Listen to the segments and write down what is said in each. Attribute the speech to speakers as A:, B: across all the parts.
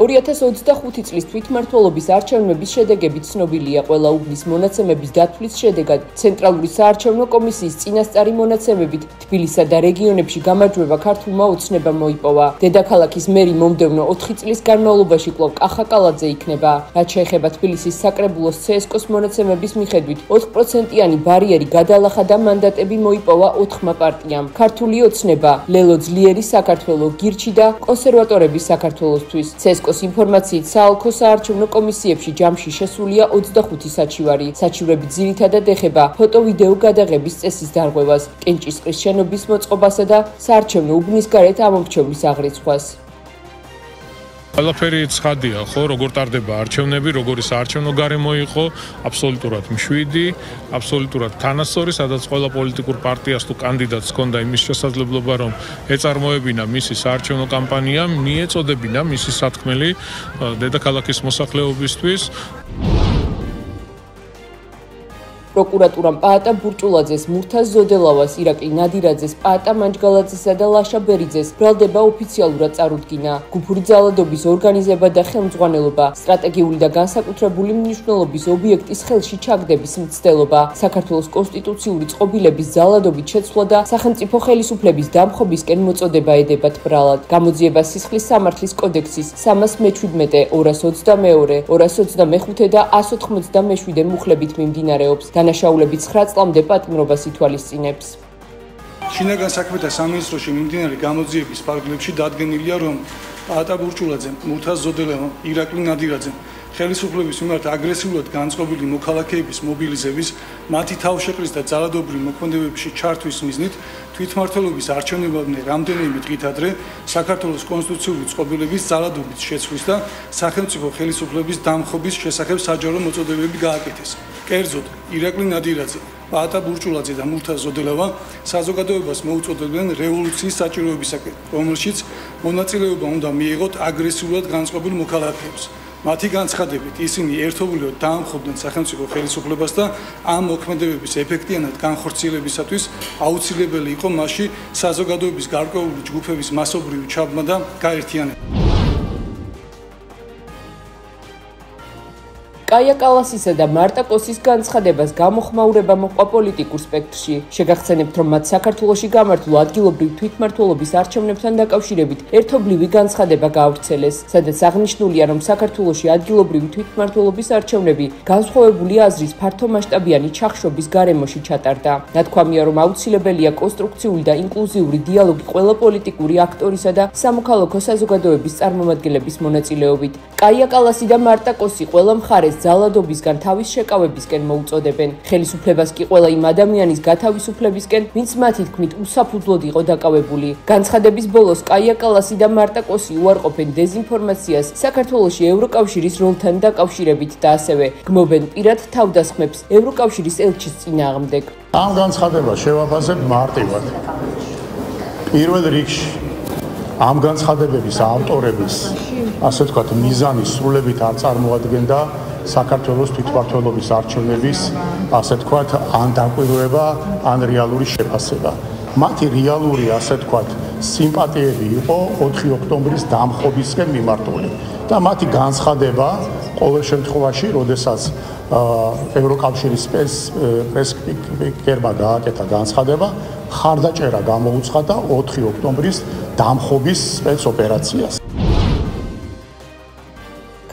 A: (2025) წლის თვითმმართველობის არჩევნების შედეგები ცნობილია. ყველა უბნის მონაცემების დათვლის შედეგად ცენტრალური საარჩევნო კომისიის წინასწარი მონაცემებით თბილისსა და რეგიონებში გამარჯვება ქართულმა ოცნებამ მოიპოვა. დედაქალაქის მერი მომდევნო 4 წლის განმავლობაში კვლავ კახა კალაძე იქნება. რაც შეეხება თბილისის საკრებულოს CSKOS მონაცემების მიხედვით 4%-იანი ბარიერი გადალახა და მანდატები მოიპოვა 4 პარტიამ. ქართული ოცნება, ლელო ძლიერი საქართველო, გირჩი და კონსერვატორების საქართველოსთვის. CSKOS ინფორმაციით საალქო საარჩევნო კომისიებში ჯამში შესულია 25 საჩივარი. საჩივრები ძირითადად ეხება ფოტო-ვიდეო გადაღების წესის დარღვევას, კენჭისყრის შენობის მოწყობასა და საარჩევნო უბნის გარეთ ამომრჩევლის აღრიცხვას.
B: ყველაფერი ცხადია, ხო, როგორ ტარდება არჩევნები, როგორი საარჩევნო გარემო იყო, აბსოლუტურად მშვიდი, აბსოლუტურად თანასწორი, სადაც ყველა პოლიტიკურ პარტიას თუ კანდიდატს ჰქონდა იმის შესაძლებლობა, რომ ეწარმოებინა მისი საარჩევნო კამპანია, მიეწოდებინა მისი სათქმელი დედაქალაქის მოსახლეობისთვის.
A: პროკურატურამ პაატა ბურჭულაძეს, მურთაზ ზოდელავას, ირაკლი ნადირაძეს, პაატა მანჯგალაძესა და ლაშა ბერიძეს ბრალდება ოფიციალურად წარუდგინა. გუფური ძალადობის ორგანიზება და ხელმძღვანელობა, სტრატეგიული და განსაკუთრებული მნიშვნელობის ობიექტის ხელში ჩაგდების მცდელობა, საქართველოს კონსტიტუციური წყობილების ძალადობით შეცვლა და სახელმწიფო ხელისუფლების დამხობისკენ მოწოდება ედებათ ბრალად. გამოძიება სისხლის სამართლის კოდექსის 317, 222, 225 და 197 მუხლებით მიმდინარეობს. დანაშაულები 9 წლამდე პატიმრობას ითვალისწინებს.
C: შინაგან საქმეთა სამინისტროში მიმდინარე გამოძიების ფარგლებში დადგენილია, რომ პაატა ბურჭულაძემ, მურთაზ ზოდელავამ, ირაკლი ნადირაძემ ხელისუფლების მიმართ აგრესიულად განწყობილი მოქალაქეების მობილიზების, მათი თავშეყრის და ძალადობრივ მოქმედებებში ჩართვის მიზნით თვითმმართველობის არჩევნებამდე რამდენიმე დღით ადრე საქართველოს კონსტიტუციური წყობილების ძალადობის შეცვლის და სახელმწიფო ხელისუფლების დამხობის შესახებ საჯარო მოწოდებები გააკეთეს. კერძოდ, ირაკლი ნადირაძე, პაატა ბურჭულაძე და მურთაზ ზოდელავა საზოგადოებას მოუწოდებდნენ რევოლუციის საჭიროებისაკენ, რომელშიც მონაწილეობა უნდა მიიღოთ აგრესიულად განწყობილ მოქალაქეებს. მათი განცხადებით, ისინი ერთობლივად დაამხობდნენ სახელმწიფო ხელისუფლებას და ამ მოქმედებების ეფექტიანად განხორციელებისათვის აუცილებელი იყო მასში საზოგადოების გარკვეული ჯგუფების მასობრივი ჩაბმა და გაერთიანება.
A: კაია კალასისა და მარტა კოსის განცხადებას გამოხმაურება მოჰყვა პოლიტიკურ სპექტრში. შეგახსენებთ, რომ მათ საქართველოში გამართულ ადგილობრივ თვითმმართველობის არჩევნებთან დაკავშირებით ერთობლივი განცხადება გაავრცელეს, სადაც აღნიშნულია, რომ საქართველოში ადგილობრივი თვითმმართველობის არჩევნები განსხვავებული აზრის ფართომასშტაბიანი ჩახშობის გარემოში ჩატარდა. ნათქვამია, რომ აუცილებელია კონსტრუქციული და ინკლუზიური დიალოგი ყველა პოლიტიკური აქტორისა და სამოქალაქო საზოგადოების წარმომადგენლების მონაწილეობით. კაია კალასი და მარტა კოსი ყველა მხარეს ძალადობისგან თავის შეკავებისკენ მოუწოდებენ. ხელისუფლებას კი ყველა იმ ადამიანის გათავისუფლებისკენ, ვინც მათი თქმით უსაფუძვლოდ იყო დაკავებული. განცხადების ბოლოს კაია კალასი და მარტა კოსი უარყოფენ დეზინფორმაციას საქართველოში ევროკავშირის როლთან დაკავშირებით და ასევე გმობენ პირად თავდასხმებს ევროკავშირის ელჩის წინააღმდეგ.
D: ამ განცხადებას შევაფასებ მარტივად. პირველ რიგში ამ განცხადებების ავტორების, ასე ვთქვათ, მიზანი სრულებით არ წარმოადგენდა საქართველოს თვითმმართველობის არჩევნების, ასე ვთქვათ, ან დაკვირვება, ან რეალური შეფასება. მათი რეალური, ასე ვთქვათ, სიმპათიები იყო 4 ოქტომბრის დამხობისკენ მიმართული და მათი განცხადება ყოველ შემთხვევაში, როდესაც ევროკავშირის პრესკერმა გააკეთა განცხადება, ხარდაჭერა გამოუცხადა 4 ოქტომბრის დამხობის სპეცოპერაციას.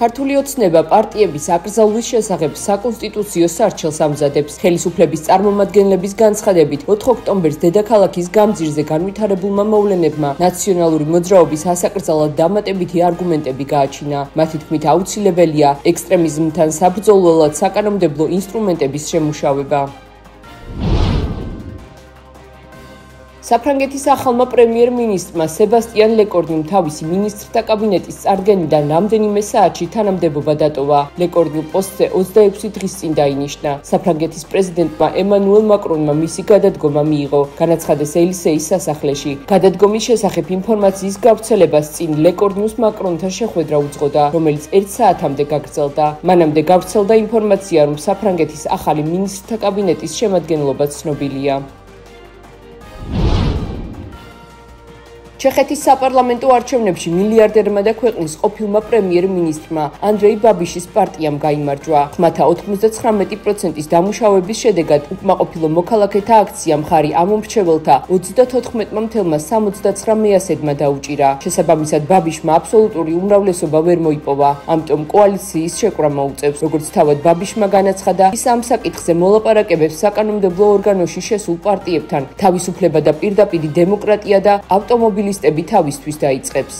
A: ქართული ოცნება პარტიების აკრძალვის შესახებ საკონსტიტუციო სარჩელს ამზადებს. ხელისუფლების წარმომადგენლების განცხადებით 4 ოქტომბერს დედაქალაქის გამზირზე განვითარებულმა მოვლენებმა ნაციონალური მოძრაობის ასაკრძალად დამატებითი არგუმენტები გააჩინა. მათი თქმით აუცილებელია ექსტრემიზმთან საბრძოლველად საკანონმდებლო ინსტრუმენტების შემუშავება. საფრანგეთის ახალმა პრემიერ-მინისტრმა სებასტიან ლეკორნიუმ თავისი მინისტრთა კაბინეტის წარდგენიდან რამდენიმე საათში თანამდებობა დატოვა. ლეკორნიუ პოსტზე 26 დღის წინ დაინიშნა. საფრანგეთის პრეზიდენტმა ემანუელ მაკრონმა მისი გადადგომა მიიღო, განაცხადეს ელისეის სასახლეში. გადადგომის შესახებ ინფორმაციის გავრცელებას წინ ლეკორნიუს მაკრონთან შეხვედრა უძღოდა, რომელიც 1 საათამდე გაგრძელდა. მანამდე გავრცელდა ინფორმაცია, რომ საფრანგეთის ახალი მინისტრთა კაბინეტის შემადგენლობა ცნობილია. ჩეხეთის საპარლამენტო არჩევნებში მილიარდერმა და ქვეყნის ყოფილმა პრემიერ-მინისტრმა ანდრეი ბაბიშის პარტიამ გაიმარჯვა. ხმათა 99%-ის დამუშავების შედეგად უკმაყოფილო მოქალაქეთა აქცია მხარი ამომრჩეველთა 34,79 მეასედმა დაუჭირა. შესაბამისად ბაბიშმა აბსოლუტური უმრავლესობა ვერ მოიპოვა, ამიტომ კოალიციის შეკვრა მოუწევს. როგორც თავად ბაბიშმა განაცხადა, ის ამ საკითხზე მოლაპარაკებებს საკანონმდებლო ორგანოში შესულ პარტიებთან, თავისუფლება და პირდაპირი დემოკრატია და ავტომობილისტები თავისთვის დაიწყებს.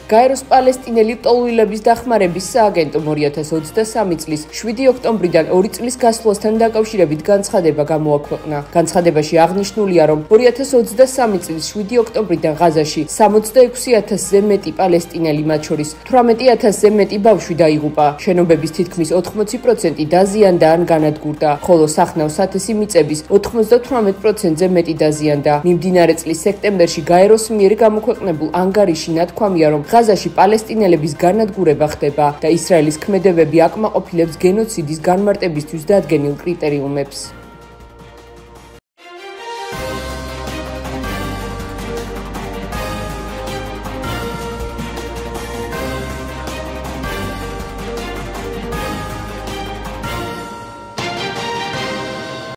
A: გაეროს პალესტინელი ლტოლვილების დახმარების სააგენტომ 2023 წლის 7 ოქტომბრიდან 2 წლის გასვლასთან დაკავშირებით განცხადება გამოაქვეყნა. განცხადებაში აღნიშნულია, რომ 2023 წლის 7 ოქტომბრიდან ღაზაში 66,000-ზე მეტი პალესტინელი, მათ შორის 18,000-ზე მეტი ბავშვი დაიღუპა. შენობების თითქმის 80% დაზიანდა ან განადგურდა, ხოლო სახნავ სათესი მიწების 98%-ზე მეტი დაზიანდა. მიმდინარე წლის სექტემბერში გაეროს მიერ გამოქვეყნებულ ანგარიში ნათქვამია, რომ ღაზაში პალესტინელების განადგურება ხდება და ისრაელის ქმედებები აკმაყოფილებს გენოციდის განმარტებისთვის დადგენილ კრიტერიუმებს.